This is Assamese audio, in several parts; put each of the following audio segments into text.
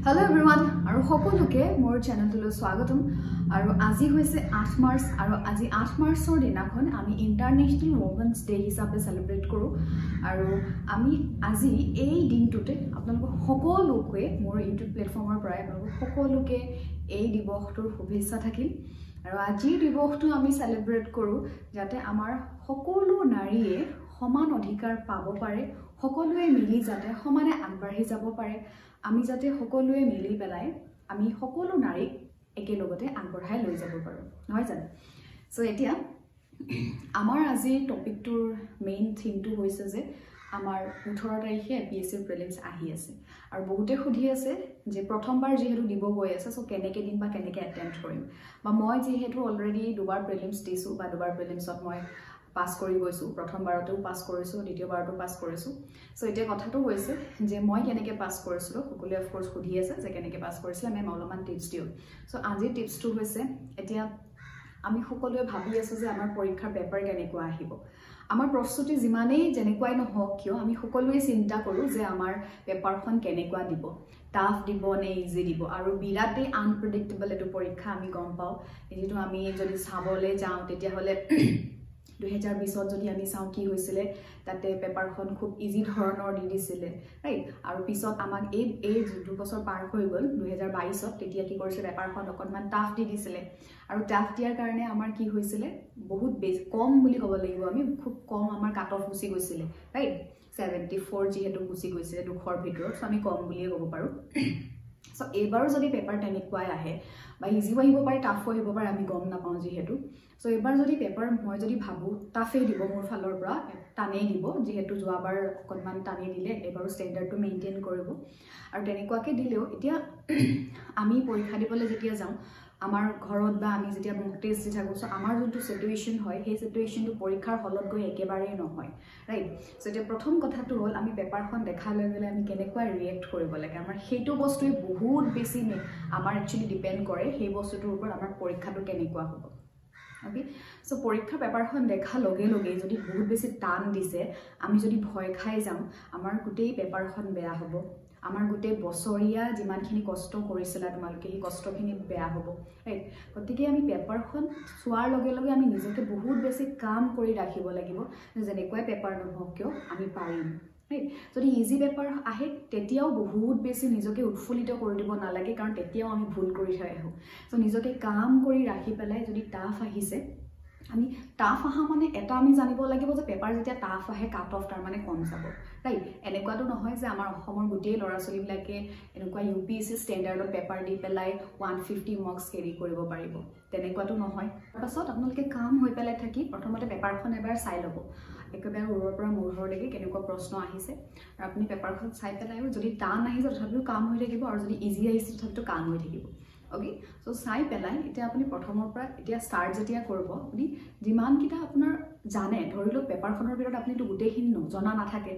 Hello everyone, আৰু সকলোকে মোৰ চেনেলটোলৈ স্বাগতম আৰু আজি হৈছে 8 মাৰ্চ আৰু আজি 8 মাৰ্চৰ দিনাখন আমি ইন্টাৰনেশ্যনেল ওমেন্স ডে হিচাপে সেলিব্ৰেট কৰো আৰু আমি আজি এই দিনটোতে আপোনালোক সকলোকে মোৰ ইউটিউব প্লেটফৰ্মৰ পৰা আপোনালোক সকলোকে এই দিৱসটোৰ শুভেচ্ছা থাকিল আৰু আজি দিৱসটো আমি সেলিব্ৰেট কৰো যাতে আমাৰ সকলো নাৰীয়ে সমান অধিকাৰ পাব পাৰে সকলোৱে মিলি যাতে সমানে আগবাঢ়ি যাব পাৰে আমি যাতে সকলোৱে মিলি পেলাই আমি সকলো নাৰীক একেলগতে আগবঢ়াই লৈ যাব পাৰো নহয় জানো সো এতিয়া আমাৰ আজি টপিকটোৰ মেইন থিমটো হৈছে যে আমাৰ 18 তাৰিখে এপিএসসি প্ৰিলিমছ আহি আছে আৰু বহুতে খুধি আছে যে প্ৰথমবাৰ যেহেতু দিব গৈ আছে সো কেনেকে দিন বা কেনেকে অ্যাটেম্প্ট কৰিম বা মই যেহেতু অলৰেডি দুবাৰ প্ৰিলিমছ দিছো বা দুবাৰ প্ৰিলিমছত মই পাস কৰি গৈছো প্ৰথমবাৰতেও পাস কৰিছো দ্বিতীয়বাৰতো পাস কৰিছো সো এতিয়া কথাটো হৈছে যে মই কেনেকে পাস কৰিছিলো সকলোৱে অফ কোৰ্স খুধি আছে যে কেনেকে পাস কৰিছিল আমি অলপমান টিপছ দিও সো আজি টিপছটো হৈছে এতিয়া আমি সকলোৱে ভাবি আছো যে আমাৰ পৰীক্ষাৰ পেপাৰ কেনেকুৱা আহিব আমাৰ প্ৰস্তুতি যিমানেই যেনেকুৱাই নহওক কিয় আমি সকলোৱে চিন্তা কৰো যে আমাৰ পেপাৰখন কেনেকুৱা দিব টাফ দিব নে ইজি দিব আৰু বিৰাটেই আনপ্ৰেডিক্টেবল এটো পৰীক্ষা আমি গম পাও যেটো আমি যদি চাবলৈ যাওঁ তেতিয়া হলে 2020 যদি আমি চাও কি হৈছিল তাতে পেপাৰখন খুব ইজি ধৰণৰ দি দিছিল ৰাইট আৰু পিছত আমাক এই দুটো বছৰ পাৰ হৈ গল 2022 তেতিয়া কি কৰিছিল পেপাৰখন অকনমান টাফ দি দিছিল আৰু টাফ দিয়াৰ কাৰণে আমাৰ কি হৈছিল বহুত বেছি কম বুলি ক'ব লাগিব আমি খুব কম আমাৰ কাট অফ গুছি গৈছিল ৰাইট 74 যেহেতু গুছি গৈছিল দুখৰ ভিতৰত আমি কম বুলিয়ে ক'ব পাৰো সো এবাৰ যদি পেপাৰ তেনেকুৱাই আহে বা ইজি আহিব পাৰে টাফ আহিব পাৰে আমি গম নাপাও যেহেতু সো এবাৰ যদি পেপাৰ মই যদি ভাবো টাফে দিব মোৰ ফালৰ পৰা টানেই দিব যেহেতু যোৱাবাৰ অকনমান টানে দিলে এবাৰ ষ্টেণ্ডাৰ্ডটো মেইনটেইন কৰিব আৰু তেনেকুৱাকে দিলেও এতিয়া আমি পৰীক্ষা দিবলৈ যেতিয়া যাওঁ আমাৰ ঘৰত বা আমি যেতিয়া মক টেষ্ট দি থাকো সো আমাৰ যোনটো সিচুৱেচন হয় সেই সিচুৱেচনটো পৰীক্ষাৰ হলত গৈ একেবাৰে নহয় ৰাইট সো এতিয়া প্ৰথম কথাটো হ'ল আমি পেপাৰখন দেখা লৈ গলে আমি কেনেকুৱা ৰিয়েক্ট কৰিব লাগে আমাৰ সেইটো বস্তুই বহুত বেছি আমাৰ একচুয়ালি ডিপেন্ড কৰে সেই বস্তুটোৰ ওপৰত আমাৰ পৰীক্ষাটো কেনেকুৱা হ'ব ওকে সো পৰীক্ষা পেপাৰখন দেখা লগে লগে যদি বহুত বেছি টান দিছে আমি যদি ভয় খাই যাওঁ আমাৰ গোটেই পেপাৰখন বেয়া হ'ব আমাৰ গোটেই বছৰীয়া যিমানখিনি কষ্ট কৰিছিল তোমালোকে এই কষ্টখিনি বেয়া হ'ব ৰাইট গতিকে আমি পেপাৰখন চোৱাৰ লগে লগে আমি নিজকে বহুত বেছি কাম কৰি ৰাখিব লাগিব যেনেকৈ পেপাৰ নহওক কিয় আমি পাৰিম ৰাইট যদি ইজি পেপাৰ আহে তেতিয়াও বহুত বেছি নিজকে উৎফুল্লিত কৰি দিব নালাগে কাৰণ তেতিয়াও আমি ভুল কৰি থৈ আহো সো নিজকে কাম কৰি ৰাখি পেলাই যদি টাফ আহিছে আমি টাফ আহা মানে এটা আমি জানিব লাগিব যে পেপাৰ যেতিয়া টাফ আহে কাট অফ তাৰ মানে কম যাব ৰাইট এনেকুৱাটো নহয় যে আমাৰ অসমৰ গোটেই ল'ৰা-ছোৱালীবিলাকে এনেকুৱা ইউপিএসসি ষ্টেণ্ডাৰ্ডত পেপাৰ দি পেলাই 150 মাৰ্কস কেৰি কৰিব পাৰিব তেনেকুৱাটো নহয় পাছত আপোনালোকে কাম হৈ পেলাই থাকি প্ৰথমতে পেপাৰখন এবাৰ চাই ল'ব একেবাৰে ওৰৰ পৰা মূৰলৈকে কেনেকুৱা প্ৰশ্ন আহিছে আৰু আপুনি পেপাৰখন চাই পেলাই যদি টান আহিছে তথাপিও কাম হৈ থাকিব আৰু যদি ইজি আহিছে তথাপিও কাম হৈ থাকিব ওকে সো চাই পেলাই এতিয়া আপুনি প্ৰথমৰ পৰা এতিয়া ষ্টাৰ্ট যেতিয়া কৰিব আপুনি যিমান কিটা আপোনাৰ জানে ধৰিলো পেপাৰখনৰ ভিতৰত আপুনি তো গোটেইখিনি নজনা নাথাকে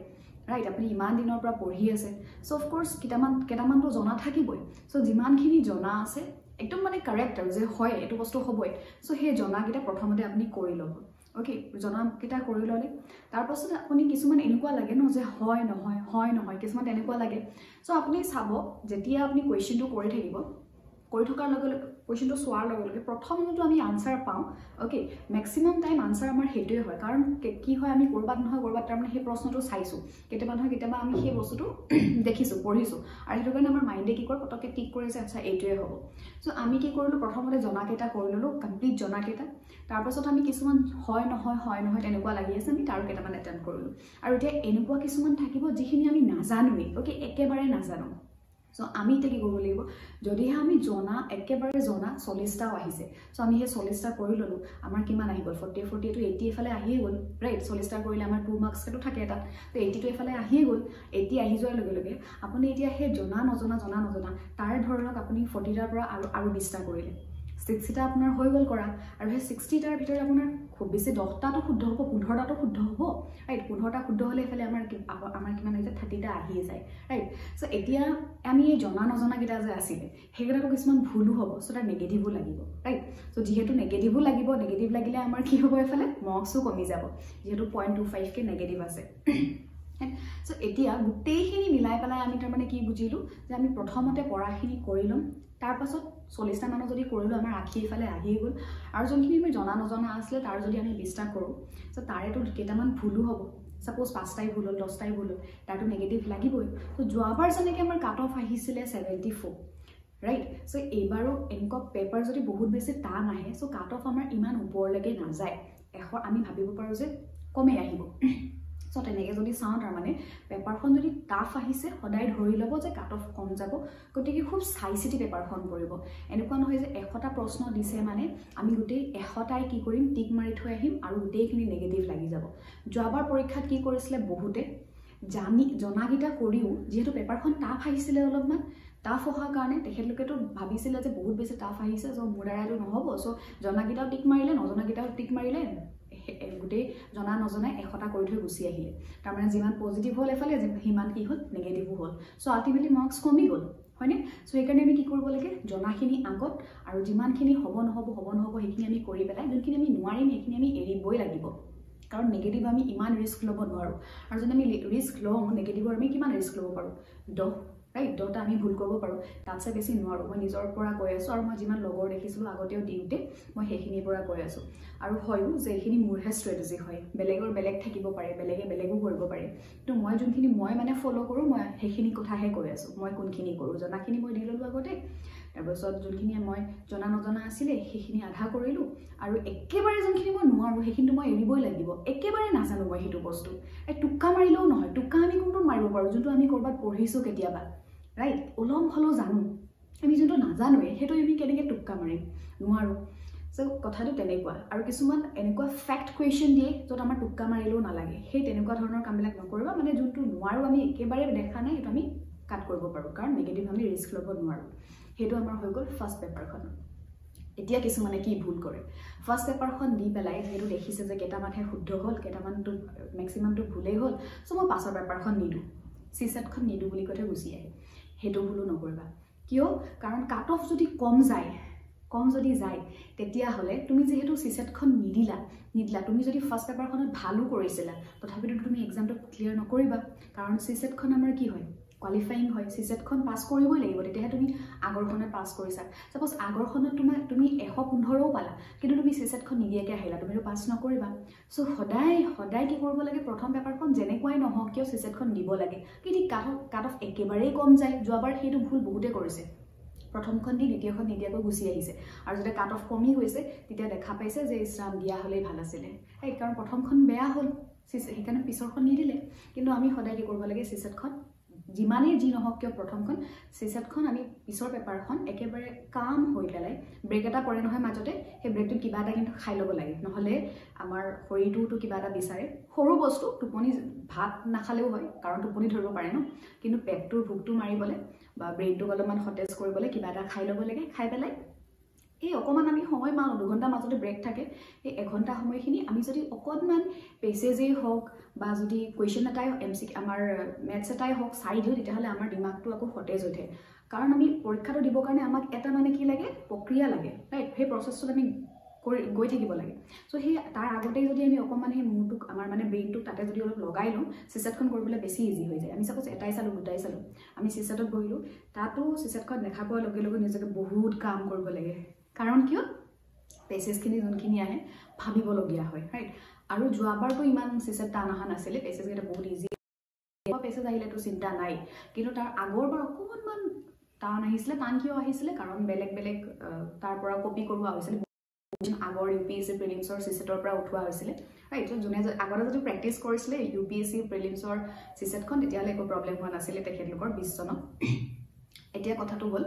ৰাইট আপুনি ইমান দিনৰ পৰা পঢ়ি আছে সো অফ কোৰ্স কেটামানটো জনা থাকিবই সো যিমানখিনি জনা আছে একদম মানে কাৰেক্ট আৰু যে হয় এটো বস্তু হ'বই সো সেই জনা কিটা প্ৰথমতে আপুনি কৰি ল'ব ওকে জনা কিটা কৰি ললে তাৰ পাছত আপুনি কিছুমান এনেকুৱা লাগে ন যে হয় নহয় কিছুমান এনেকুৱা লাগে সো আপুনি চাব যেতিয়া আপুনি কোৱেশ্চনটো কৰি থাকিব কৰি থকাৰ লগে লগে কোৱেশ্চনটো সোৱাৰ লগে লগে প্ৰথম যেটো আমি আনসাৰ পাওঁ ওকে ম্যাক্সিমাম টাইম আনসাৰ আমাৰ হেতুৱে হয় কাৰণ কি হয় আমি কৰবাত নহয় কৰবাত তাৰ মানে সেই প্ৰশ্নটো চাইছো কেতিয়াবা নহয় কেতিয়াবা আমি সেই বস্তুটো দেখিছো পঢ়িছো আৰু হেতু কাৰণে আমাৰ মাইন্ডে কি কৰে পটকে টিক কৰে যে আচ্ছা এইটোৱে হ'ব সো আমি কি কৰিলো প্ৰথমতে জনা কেটা কৰি ললো কমপ্লিট জনা কেটা তাৰ পাছত আমি কিছুমান হয় নহয় তেনেকুৱা লাগি আছে আমি তাৰ কেটামান এটেম্প্ট কৰিলো আৰু এতিয়া এনেকুৱা কিছুমান থাকিব যিখিনি আমি নাজানোৱে ওকে একেবাৰে নাজানো সো আমি এটা কি কৰিব লাগিব যদি আমি জনা একেবাৰে জনা 40টা আহিছে সো আমি হে 40টা কৰি ললো আমাৰ কিমান আহি গল 40 40 to 80 এফালে আহি গল ৰাইট 40টা কৰিলে আমাৰ 2 মাৰ্কস কেটো থাকে এটা তো 80 টো এফালে আহি গল 80 আহি যোৱাৰ লগে লগে আপুনি এতিয়া হে জনা নজনা তাৰ ধৰক আপুনি 40টাৰ পৰা আৰু 20টা কৰিলে 60টা আপোনাৰ হৈ গল কৰা আৰু হে 60টাৰ ভিতৰত আপোনাৰ খুব বেছি 10টাটো শুদ্ধ হ'ব 15টাটো শুদ্ধ হ'ব ৰাইট 15টা শুদ্ধ হলে এফালে আমাৰ কিমান হৈছে 30টা আহি যায় ৰাইট সো এতিয়া আমি এই জনা নজনা কিটা যে আছিল হেগৰাটো কিছুমান ভুলু হ'ব সো তাৰ নেগেটিভো লাগিব ৰাইট সো যেহেতু নেগেটিভো লাগিব নেগেটিভ লাগিলে আমাৰ কি হ'ব এফালে মাৰ্কসও কমি যাব যেহেতু 0.25 কে নেগেটিভ আছে সো এতিয়া গোটেইখিনি মিলাই পেলাই আমি তাৰমানে কি বুজিলোঁ যে আমি প্ৰথমতে পঢ়াখিনি কৰি ল'ম, তাৰপাছত 40টা মানত যদি কৰিলোঁ আমাৰ আশীফালে আহি গ'ল, আৰু যোনখিনি আমি জনা নজনা আছিলে তাৰ যদি আমি 20টা কৰোঁ সো তাৰেতো কেইটামান ভুলো হ'ব। সাপোজ 5টাই ভুল হ'ল 10টাই ভুল হ'ল, তাতো নেগেটিভ লাগিবই। তো যোৱাবাৰ যেনেকৈ আমাৰ কাট অফ আহিছিলে 74, ৰাইট? সো এইবাৰো এনেকুৱা পেপাৰ যদি বহুত বেছি টান আহে সো কাট অফ আমাৰ ইমান ওপৰলৈকে নাযায়, আমি ভাবিব পাৰোঁ যে কমেই আহিব। সো তেনেকৈ যদি চাওঁ তাৰমানে পেপাৰখন যদি টাফ আহিছে সদায় ধৰি ল'ব যে কাট অফ কম যাব, গতিকে খুব চাই চিতি পেপাৰখন কৰিব। এনেকুৱা নহয় যে 100টা প্ৰশ্ন দিছে মানে আমি গোটেই 100টাই কি কৰিম টিক মাৰি থৈ আহিম আৰু গোটেইখিনি নেগেটিভ লাগি যাব। যোৱাবাৰ পৰীক্ষাত কি কৰিছিলে বহুতে জনাকেইটা কৰিও যিহেতু পেপাৰখন টাফ আহিছিলে অলপমান, টাফ অহাৰ কাৰণে তেখেতলোকেতো ভাবিছিলে যে বহুত বেছি টাফ আহিছে চ' মোৰ দ্বাৰাইতো নহ'ব, চ' জনাকেইটাও টিক মাৰিলে নজনাকেইটাও টিক মাৰিলে, গোটেই জনা নজনাই 100টা কৰি থৈ গুচি আহিলে। তাৰমানে যিমান পজিটিভ হ'ল এফালে সিমান কি হ'ল নেগেটিভো হ'ল, চ' আল্টিমেটলি মাৰ্কছ কমি গ'ল, হয়নে? চ' সেইকাৰণে আমি কি কৰিব লাগে জনাখিনি আগত আৰু যিমানখিনি হ'ব নহ'ব সেইখিনি আমি কৰি পেলাই যোনখিনি আমি নোৱাৰিম সেইখিনি আমি এৰিবই লাগিব, কাৰণ নেগেটিভ আমি ইমান ৰিস্ক ল'ব নোৱাৰোঁ। আৰু যদি আমি ৰিস্ক লওঁ নেগেটিভৰ আমি কিমান ৰিস্ক ল'ব পাৰোঁ 10, ৰাইট? 10টা আমি ভুল কৰিব পাৰোঁ, তাতছে বেছি নোৱাৰোঁ। মই নিজৰ পৰা কৈ আছোঁ আৰু মই যিমান লগৰ দেখিছিলোঁ আগতেও দিওঁতে মই সেইখিনিৰ পৰা কৈ আছোঁ। আৰু হয়ো যে এইখিনি মোৰহে ষ্ট্ৰেটেজি হয়, বেলেগৰ বেলেগ থাকিব পাৰে, বেলেগো কৰিব পাৰে, কিন্তু মই যোনখিনি মই মানে ফ'ল' কৰোঁ মই সেইখিনি কথাহে কৈ আছোঁ। মই কোনখিনি কৰোঁ জনাখিনি মই দি ল'লোঁ আগতে, তাৰপিছত যোনখিনি মই জনা নজনা আছিলে সেইখিনি আধা কৰিলোঁ, আৰু একেবাৰে যোনখিনি মই নোৱাৰোঁ সেইখিনিতো মই এৰিবই লাগিব। একেবাৰে নাজানো মই সেইটো বস্তু, টোক্কা মাৰিলেও নহয়, টোক্কা আমি কোনটোত মাৰিব পাৰোঁ যোনটো আমি ক'ৰবাত পঢ়িছোঁ কেতিয়াবা, ৰাইট? অলপ হ'লেও জানো, আমি যোনটো নাজানোৱে সেইটো আমি কেনেকৈ টোক্কা মাৰিম, নোৱাৰোঁ। চ' কথাটো তেনেকুৱা। আৰু কিছুমান এনেকুৱা ফেক্ট কুৱেশ্যন দিয়ে য'ত আমাৰ টোক্কা মাৰিলেও নালাগে, সেই তেনেকুৱা ধৰণৰ কামবিলাক নকৰিবা। মানে যোনটো নোৱাৰোঁ আমি একেবাৰে দেখা নাই সেইটো আমি কাট কৰিব পাৰোঁ, কাৰণ নেগেটিভ আমি ৰিস্ক ল'ব নোৱাৰোঁ। সেইটো আমাৰ হৈ গ'ল ফাৰ্ষ্ট পেপাৰখন। এতিয়া কিছুমানে কি ভুল কৰে, ফাৰ্ষ্ট পেপাৰখন দি পেলাই যিহেতু দেখিছে যে কেইটামানহে শুদ্ধ হ'ল, কেইটামানটো মেক্সিমামটো ভুলেই হ'ল, চ' মই পাছৰ পেপাৰখন নিদিওঁ, চিছেটখন নিদিওঁ বুলি কৈ গুচি আহে। সেইটো ভুলো নকৰিবা। কিয়? কাৰণ কাট অফ যদি কম যদি যায় তেতিয়াহ'লে তুমি যিহেতু চিছেটখন নিদিলা, তুমি যদি ফাৰ্ষ্ট পেপাৰখনত ভালো কৰিছিলা তথাপিতো তুমি এক্সামটো ক্লিয়াৰ নকৰিবা, কাৰণ চিছেটখন আমাৰ কি হয় কোৱালিফাইং হয়, চিছেটখন পাছ কৰিবই লাগিব, তেতিয়াহে তুমি আগৰখনত পাছ কৰিছা। ছাপ'জ আগৰখনত তুমি 115ও পালা কিন্তু তুমি চিছেটখন নিদিয়াকৈ আহিলা, তুমিতো পাছ নকৰিবা। চ' সদায় কি কৰিব লাগে, প্ৰথম পেপাৰখন যেনেকুৱাই নহওক কিয় চিছেটখন দিব লাগে। কিন্তু কাট অফ একেবাৰেই কম যায়, যোৱাবাৰ সেইটো ভুল বহুতে কৰিছে, প্ৰথমখন দি দ্বিতীয়খন নিদিয়াকৈ গুচি আহিছে, আৰু যেতিয়া কাট অফ কমি গৈছে তেতিয়া দেখা পাইছে যে ইছৰাম দিয়া হ'লেই ভাল আছিলে, কাৰণ প্ৰথমখন বেয়া হ'ল সেইকাৰণে পিছৰখন নিদিলে। কিন্তু আমি সদায় কি কৰিব লাগে, চিছেটখন যিমানেই যি নহওক কিয় প্ৰথমখন চিছেটখন আমি পিছৰ পেপাৰখন একেবাৰে কাম হৈ পেলাই, ব্ৰেক এটা পৰে নহয় মাজতে, সেই ব্ৰেকটোত কিবা এটা কিন্তু খাই ল'ব লাগে, নহ'লে আমাৰ শৰীৰটোতো কিবা এটা বিচাৰে। সৰু বস্তু টোপনি, ভাত নাখালেও হয় কাৰণ টোপনি ধৰিব পাৰে ন, কিন্তু পেটটোৰ ভোকটো মাৰিবলৈ বা ব্ৰেইনটোক অলপমান সতেজ কৰিবলৈ কিবা এটা খাই ল'ব লাগে। খাই পেলাই এই অকণমান আমি সময় পাওঁ, 2 ঘণ্টাৰ মাজতে ব্ৰেক থাকে, সেই 1 ঘণ্টা সময়খিনি আমি যদি অকণমান পেছেজেই হওক বা যদি কুৱেশ্যন এটাই আমাৰ মেথছ এটাই হওক চাই দিওঁ, তেতিয়াহ'লে আমাৰ দিমাগটো আকৌ সতেজ হৈ থাকে। কাৰণ আমি পৰীক্ষাটো দিবৰ কাৰণে আমাক এটা মানে কি লাগে, প্ৰক্ৰিয়া লাগে, ৰাইট? সেই প্ৰচেছটোত আমি গৈ থাকিব লাগে। চ' সেই তাৰ আগতেই যদি আমি অকণমান সেই মূৰটোক আমাৰ মানে ব্ৰেইনটোক তাতে যদি অলপ লগাই লওঁ, চিছেটখন কৰিবলৈ বেছি ইজি হৈ যায়। আমি ছাপ'জ এটাই চালোঁ, দুটাই চালোঁ, আমি চিছেটত বহিলোঁ, তাতো চিছেটখন দেখা পোৱাৰ লগে লগে নিজকে বহুত কাম কৰিব লাগে। কাৰণ কিয়? পেছেজখিনি যোনখিনি আহে ভাবিবলগীয়া হয়, ৰাইট? আৰু যোৱাবাৰতো ইমান চিছেট টান অহা নাছিলে, পেছেজকেইটা বহুত ইজি, পেছেজ আহিলেতো চিন্তা নাই, কিন্তু তাৰ আগৰবাৰ অকণমান টান আহিছিলে। টান কিয় আহিছিলে? কাৰণ বেলেগ তাৰ পৰা কপি কৰোৱা হৈছিলে, আগৰ UPSC প্ৰিলিমছৰ চিছেটৰ পৰা উঠোৱা হৈছিলে, ৰাইট? চ' যোনে আগতে যদি প্ৰেক্টিছ কৰিছিলে UPSC প্ৰিলিমছৰ চিছেটখন তেতিয়াহ'লে একো প্ৰব্লেম হোৱা নাছিলে তেখেতলোকৰ 20 জনক। এতিয়া কথাটো হ'ল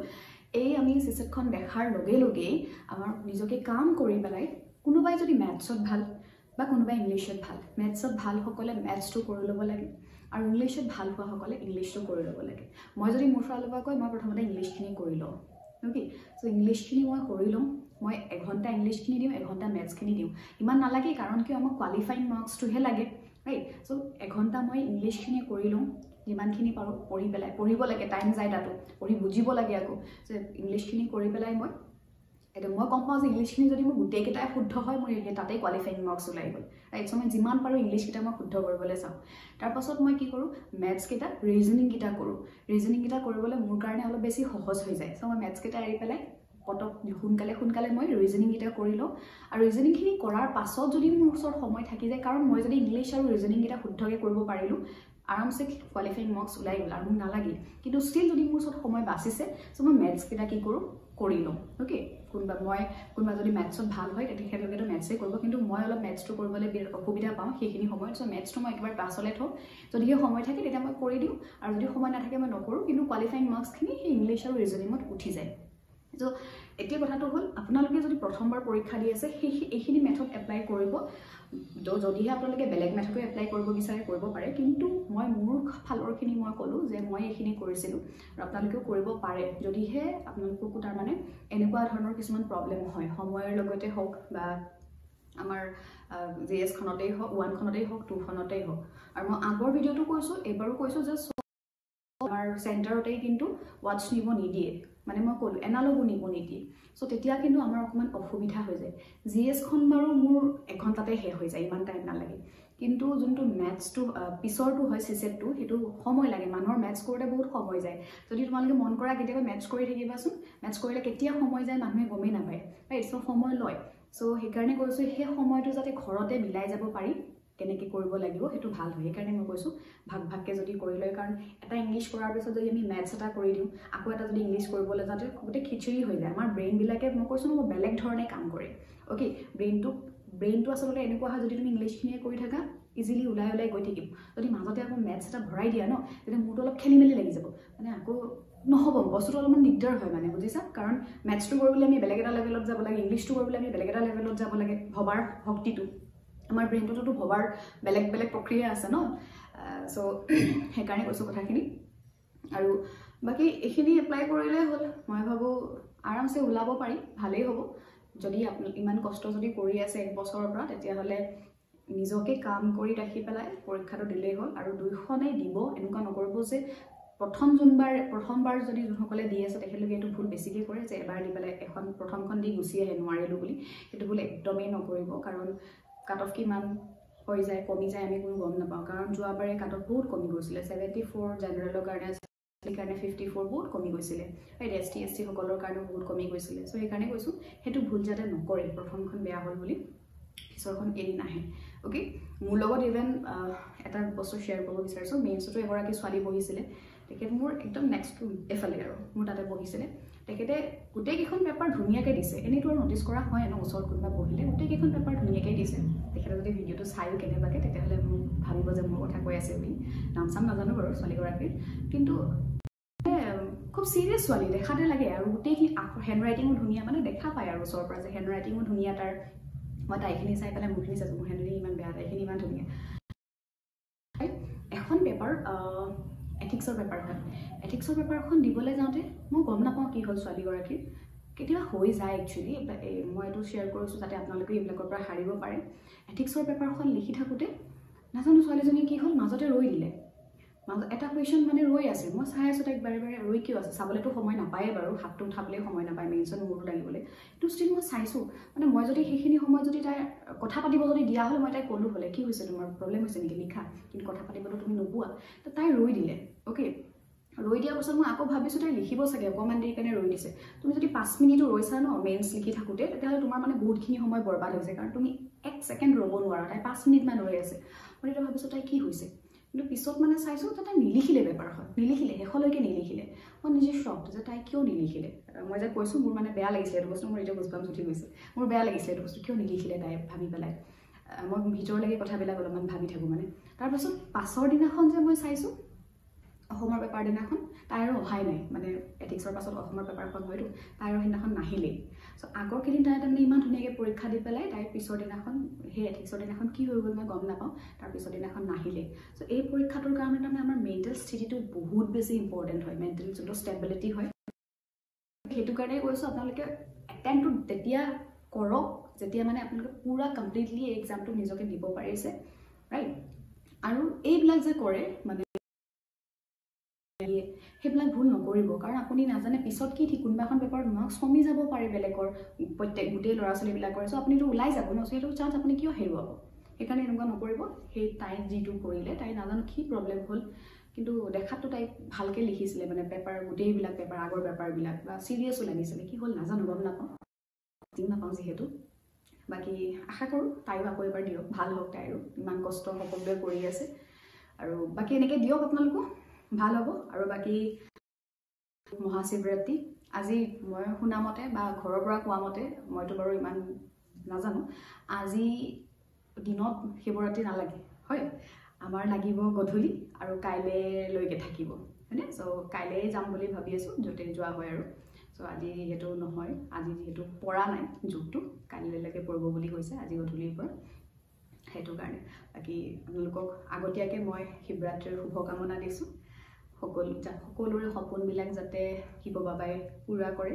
এই আমি চিছেটখন দেখাৰ লগে লগেই আমাৰ নিজকে কাম কৰি পেলাই, কোনোবাই যদি মেথছত ভাল বা কোনোবাই ইংলিছত ভাল, মেথছত ভালসকলে মেথছটো কৰি ল'ব লাগে আৰু ইংলিছত ভাল হোৱাসকলে ইংলিছটো কৰি ল'ব লাগে। মই যদি মোৰ ফালৰ পৰা কয়, মই প্ৰথমতে ইংলিছখিনি কৰি লওঁ, অ'কে? চ' ইংলিছখিনি মই কৰি লওঁ, মই 1 ঘণ্টা ইংলিছখিনি দিওঁ, 1 ঘণ্টা মেথছখিনি দিওঁ, ইমান নালাগে কাৰণ কিয় আমাক কোৱালিফাইং মাৰ্কছটোহে লাগে, ৰাইট? চ' 1 ঘণ্টা মই ইংলিছখিনি কৰি লওঁ, যিমানখিনি পাৰোঁ পঢ়িব লাগে, টাইম যায় তাতো, পঢ়ি বুজিব লাগে আকৌ। চ' ইংলিছখিনি কৰি পেলাই মই এটা মই কম পাওঁ যে ইংলিছখিনি যদি মোৰ গোটেইকেইটাই শুদ্ধ হয় মোৰ তাতেই কোৱালিফাইং মাৰ্কছ ওলাই গ'ল ৰাইট চ' মই যিমান পাৰোঁ ইংলিছকেইটা মই শুদ্ধ কৰিবলৈ চাওঁ তাৰপাছত মই কি কৰোঁ মেথছকেইটা ৰিজনিংকেইটা কৰোঁ ৰিজনিংকেইটা কৰিবলৈ মোৰ কাৰণে অলপ বেছি সহজ হৈ যায় চ' মই মেথছকেইটা এৰি পেলাই পটক সোনকালে মই ৰিজনিংকেইটা কৰি লওঁ আৰু ৰিজনিংখিনি কৰাৰ পাছত যদি মোৰ ওচৰত সময় থাকি যায় কাৰণ মই যদি ইংলিছ আৰু ৰিজনিংকেইটা শুদ্ধকৈ কৰিব পাৰিলোঁ আৰামছে কোৱালিফাইং মাৰ্কছ ওলাই গ'ল আৰু মোক নালাগিল কিন্তু ষ্টিল যদি মোৰ ওচৰত সময় বাচিছে চ' মই মেথছকেইটা কি কৰোঁ কৰি লওঁ অ'কে কোনোবা যদি মেথছত ভাল হয় তেখেতলোকেতো মেথছেই কৰিব কিন্তু মই অলপ মেথছটো কৰিবলৈ বিৰাট অসুবিধা পাওঁ সেইখিনি সময়ত চ' মেথছটো মই একেবাৰে পাছলৈ থওঁ যদিহে সময় থাকে তেতিয়া মই কৰি দিওঁ আৰু যদি সময় নাথাকে মই নকৰোঁ কিন্তু কোৱালিফাইং মাৰ্কছখিনি সেই ইংলিছ আৰু ৰিজনিঙত উঠি যায় চ' এতিয়া কথাটো হ'ল আপোনালোকে যদি প্ৰথমবাৰ পৰীক্ষা দি আছে এইখিনি মেথড এপ্লাই কৰিব যদিহে আপোনালোকে বেলেগ মেথডো এপ্লাই কৰিব বিচাৰে কৰিব পাৰে কিন্তু মই মোৰ ফালৰখিনি মই ক'লোঁ যে মই এইখিনি কৰিছিলোঁ আৰু আপোনালোকেও কৰিব পাৰে যদিহে আপোনালোককো তাৰমানে এনেকুৱা ধৰণৰ কিছুমান প্ৰব্লেম হয় সময়ৰ লগতে হওক বা আমাৰ GS-খনতেই হওক 1খনতেই হওক 2খনতেই হওক আৰু মই আগৰ ভিডিঅ'টো কৈছোঁ এইবাৰো কৈছোঁ যে আমাৰ চেণ্টাৰতেই কিন্তু ৱাটছ নিব নিদিয়ে মানে মই ক'লোঁ এনালগো নিব নিদিয়ে চ' তেতিয়া কিন্তু আমাৰ অকণমান অসুবিধা হৈ যায় GS-খন বাৰু মোৰ এঘণ্টাতে শেষ হৈ যায় ইমান টাইম নালাগে কিন্তু যোনটো মেথছটো পিছৰটো হয় চিছেটটো সেইটো সময় লাগে মানুহৰ মেথছ কৰোঁতে বহুত সময় যায় যদি তোমালোকে মন কৰা কেতিয়াবা মেথছ কৰি থাকিবাচোন মেথছ কৰিলে কেতিয়া সময় যায় মানুহে গমেই নাপায় ৰাইট চ' সময় লয় চ' সেইকাৰণে কৈছোঁ সেই সময়টো যাতে ঘৰতে মিলাই যাব পাৰি কেনেকৈ কৰিব লাগিব সেইটো ভাল হয় সেইকাৰণে মই কৈছোঁ ভাগকৈ যদি কৰি লয় কাৰণ এটা ইংলিছ কৰাৰ পিছত যদি আমি মেথছ এটা কৰি দিওঁ আকৌ এটা যদি ইংলিছ কৰিবলৈ যাওঁতে গোটেই খিচিৰি হৈ যায় আমাৰ ব্ৰেইনবিলাকে মই কৈছোঁ মই বেলেগ ধৰণে কাম কৰে অ'কে ব্ৰেইনটো আচলতে এনেকুৱা হয় যদি তুমি ইংলিছখিনিয়ে কৰি থাকা ইজিলি ওলাই গৈ থাকিম যদি মাজতে আকৌ মেথছ এটা ভৰাই দিয়া ন তেতিয়া মোৰটো অলপ খেলি মেলি লাগি যাব মানে আকৌ নহ'ব বস্তুটো অলপমান দিগদাৰ হয় মানে বুজিছা কাৰণ মেথছটো কৰিবলৈ আমি বেলেগ এটা লেভেলত যাব লাগে ইংলিছটো কৰিবলৈ আমি বেলেগ এটা লেভেলত যাব লাগে ভবাৰ শক্তিটো আমাৰ ব্ৰেইনটোতো ভবাৰ বেলেগ প্ৰক্ৰিয়া আছে ন চ' সেইকাৰণে কৈছোঁ কথাখিনি আৰু বাকী এইখিনি এপ্লাই কৰিলে হ'ল মই ভাবোঁ আৰামছে ওলাব পাৰি ভালেই হ'ব যদি আপোনালোক ইমান কষ্ট যদি কৰি আছে 1 বছৰৰ পৰা তেতিয়াহ'লে নিজকে কাম কৰি ৰাখি পেলাই পৰীক্ষাটো দিলেই হ'ল আৰু 2খনেই দিব এনেকুৱা নকৰিব যে প্ৰথমবাৰ যদি যোনসকলে দি আছে তেখেতলোকে এইটো ভুল বেছিকৈ কৰে যে এবাৰ দি পেলাই প্ৰথমখন দি গুচি আহে নোৱাৰিলোঁ বুলি সেইটো ভুল একদমেই নকৰিব কাৰণ কাট অফ কিমান হৈ যায় কমি যায় আমি কোনো গম নাপাওঁ কাৰণ যোৱাবাৰে কাট অফ বহুত কমি গৈছিলে 74 জেনেৰেলৰ কাৰণে 54 বহুত কমি গৈছিলে ৰাইট ST সকলৰ কাৰণেও বহুত কমি গৈছিলে চ' সেইকাৰণে কৈছোঁ সেইটো ভুল যাতে নকৰে প্ৰথমখন বেয়া হ'ল বুলি পিছৰখন এৰি নাহে অ'কে মোৰ লগত ইভেন এটা বস্তু শ্বেয়াৰ কৰিব বিচাৰিছোঁ মেইনছতো এগৰাকী ছোৱালী বহিছিলে তেখেত মোৰ একদম নেক্সট এফালে আৰু মোৰ তাতে বহিছিলে তেখেতে গোটেইকেইখন পেপাৰ ধুনীয়াকৈ দিছে এনেইতো আৰু ন'টিচ কৰা হয় ন ওচৰত কোনোবা বহিলে গোটেইকেইখন পেপাৰ ধুনীয়াকৈ দিছে তেখেতে যদি ভিডিঅ'টো চায়ো কেনেবাকৈ তেতিয়াহ'লে মোক ভাবিব যে মোৰ কথা কৈ আছে বুলি নাম চাম নাজানো বাৰু ছোৱালীগৰাকীৰ কিন্তু খুব চিৰিয়াছ ছোৱালী দেখাতে লাগে আৰু গোটেইখিনি হেণ্ড ৰাইটিঙো ধুনীয়া মানে দেখা পায় আৰু ওচৰৰ পৰা যে হেণ্ড ৰাইটিঙো ধুনীয়া তাৰ মই তাইখিনি চাই পেলাই মোৰখিনি চাইছোঁ মোৰ হেণ্ড ৰাইটিং ইমান বেয়া তাইখিনি ইমান ধুনীয়া এখন পেপাৰ এথিক্সৰ পেপাৰখন দিবলৈ যাওঁতে মই গম নাপাওঁ কি হ'ল ছোৱালীগৰাকীৰ কেতিয়াবা হৈ যায় একচুৱেলি মই এইটো শ্বেয়াৰ কৰিছোঁ যাতে আপোনালোকে এইবিলাকৰ পৰা হাৰিব পাৰে এথিক্সৰ পেপাৰখন লিখি থাকোঁতে নাজানো ছোৱালীজনী কি হ'ল মাজতে ৰৈ দিলে এটা কুৱেশ্যন মানে ৰৈ আছে মই চাই আছোঁ তাইক বাৰে ৰৈ কিয় আছে চাবলৈতো সময় নাপায়ে বাৰু হাতটো উঠাবলৈ সময় নাপায় মেইনছত মূৰটো দাঙিবলৈ কিন্তু ষ্টিল মই চাইছোঁ মানে মই যদি সেইখিনি সময়ত যদি তাই কথা পাতিব যদি দিয়া হ'লে মই তাইক ক'লোঁ হ'লে কি হৈছে তোমাৰ প্ৰব্লেম হৈছে নেকি লিখা কিন্তু কথা পাতিবলৈ তুমি নোপোৱা তো তাই ৰৈ দিলে অ'কে ৰৈ দিয়াৰ পাছত মই আকৌ ভাবিছোঁ তাই লিখিব চাগে অকণমান দেৰি কাৰণে ৰৈ দিছে তুমি যদি 5 মিনিটো ৰৈছা ন মেইনছ লিখি থাকোঁতে তেতিয়াহ'লে তোমাৰ মানে বহুতখিনি সময় বৰবাদ হৈছে কাৰণ তুমি 1 ছেকেণ্ড ৰ'ব নোৱাৰা তাই 5 মিনিটমান ৰৈ আছে মই তেতিয়া ভাবিছোঁ তাই কি হৈছে কিন্তু পিছত মানে চাইছোঁ যে তাই নিলিখিলে পেপাৰখন শেষলৈকে নিলিখিলে মই নিজে শ্বকড যে তাই কিয় নিলিখিলে মই যে কৈছোঁ মোৰ মানে বেয়া লাগিছিলে এইটো বস্তু মোৰ এতিয়া গুজবাম্ছ উঠি গৈছে মোৰ বেয়া লাগিছিলে এইটো বস্তু কিয় নিলিখিলে তাই ভাবি পেলাই মই ভিতৰলৈকে কথাবিলাক অলপমান ভাবি থাকোঁ মানে তাৰপাছত পাছৰ দিনাখন যে মই চাইছোঁ অসমৰ পেপাৰ দিনাখন তাইৰো অহাই নাই মানে এথিক্সৰ পাছত অসমৰ পেপাৰখন হয়তো তাইৰো সেইদিনাখন নাহিলেই চ' আগৰ কেইদিন তাই তাৰমানে ইমান ধুনীয়াকৈ পৰীক্ষা দি পেলাই তাইৰ পিছৰ দিনাখন সেই এথিক্সৰ দিনাখন কি হৈ গ'ল মই গম নাপাওঁ তাৰ পিছৰ দিনাখন নাহিলে চ' এই পৰীক্ষাটোৰ কাৰণে তাৰমানে আমাৰ মেণ্টেল স্থিতিটো বহুত বেছি ইম্পৰ্টেণ্ট হয় মেণ্টেল যোনটো ষ্টেবিলিটি হয় সেইটো কাৰণেই কৈছোঁ আপোনালোকে এটেম্পটো তেতিয়া কৰক যেতিয়া মানে আপোনালোকে পূৰা কমপ্লিটলি এই এক্সামটো নিজকে দিব পাৰিছে ৰাইট আৰু এইবিলাক যে কৰে মানে সেইবিলাক ভুল নকৰিব কাৰণ আপুনি নাজানে পিছত কি ঠিক কোনোবা এখন পেপাৰত মাৰ্কছ কমি যাব পাৰে বেলেগৰ গোটেই ল'ৰা ছোৱালীবিলাকৰ চ' আপুনিতো ওলাই যাব ন সেইটো চান্স আপুনি কিয় হেৰুৱাব সেইকাৰণে এনেকুৱা নকৰিব সেই তাই যিটো কৰিলে তাই নাজানো কি প্ৰব্লেম হ'ল কিন্তু দেখাততো তাই ভালকৈ লিখিছিলে মানে পেপাৰ গোটেইবিলাক পেপাৰ আগৰ পেপাৰবিলাক বা চিৰিয়াছো লাগিছিলে কি হ'ল নাজানো গম নাপাওঁ যিহেতু বাকী আশা কৰোঁ তাইও আকৌ এবাৰ দিয়ক ভাল হওক তাইৰো ইমান কষ্ট সকলোৱে কৰি আছে আৰু বাকী এনেকৈ দিয়ক আপোনালোকো ভাল হ'ব আৰু বাকী মহাশিৱৰাত্ৰি আজি মই শুনামতে বা ঘৰৰ পৰা কোৱা মতে মইতো বাৰু ইমান নাজানো আজি দিনত শিৱৰাত্ৰি নালাগে হয় আমাৰ লাগিব গধূলি আৰু কাইলৈলৈকে থাকিব হয়নে চ' কাইলৈ যাম বুলি ভাবি আছোঁ য'তে যোৱা হয় আৰু চ' আজি যিহেতু নহয় আজি যিহেতু পৰা নাই যুগটো কাইলৈলৈকে পৰিব বুলি কৈছে আজি গধূলিৰ পৰা সেইটো কাৰণে বাকী আপোনালোকক আগতীয়াকৈ মই শিৱৰাত্ৰিৰ শুভকামনা দিছোঁ সকলোৰে সপোনবিলাক যাতে শিৱ বাবাই পূৰা কৰে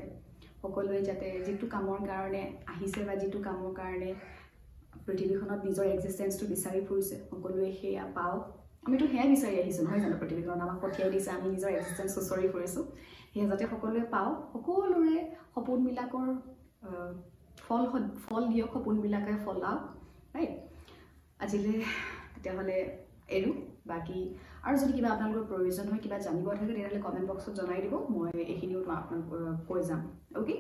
সকলোৱে যাতে যিটো কামৰ কাৰণে আহিছে বা যিটো কামৰ কাৰণে পৃথিৱীখনত নিজৰ এক্সিষ্টেঞ্চটো বিচাৰি ফুৰিছে সকলোৱে সেয়া পাওক আমিতো সেয়াই বিচাৰি আহিছোঁ নহয় জানো পৃথিৱীখনত আমাক পঠিয়াই দিছে আমি নিজৰ এক্সিষ্টেঞ্চ খুচৰি ফুৰিছোঁ সেয়া যাতে সকলোৱে পাওক সকলোৰে সপোনবিলাকৰ ফল দিয়ক সপোনবিলাকে ফলাওক ৰাইট আজিলৈ তেতিয়াহ'লে এৰো বাকী আৰু যদি কিবা আপোনালোকৰ প্ৰয়োজন হয় কিবা জানিব থাকে তেতিয়াহ'লে কমেণ্ট বক্সত জনাই দিব মই এইখিনিও আপোনালোকক কৈ যাম অ'কে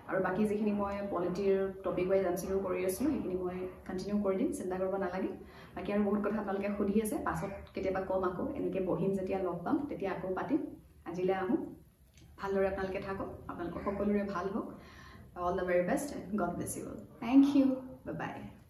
আৰু বাকী যিখিনি মই পলিটিৰ টপিক ৱাইজ এনচিও কৰি আছিলোঁ সেইখিনি মই কণ্টিনিউ কৰি দিম চিন্তা কৰিব নালাগে বাকী আৰু বহুত কথা আপোনালোকে সুধি আছে পাছত কেতিয়াবা কম আকৌ এনেকৈ বহিম যেতিয়া লগ পাম তেতিয়া আকৌ পাতিম আজিলৈ আহোঁ ভালদৰে আপোনালোকে থাকক আপোনালোকৰ সকলোৰে ভাল হওক all the very best and God bless you all thank you bye by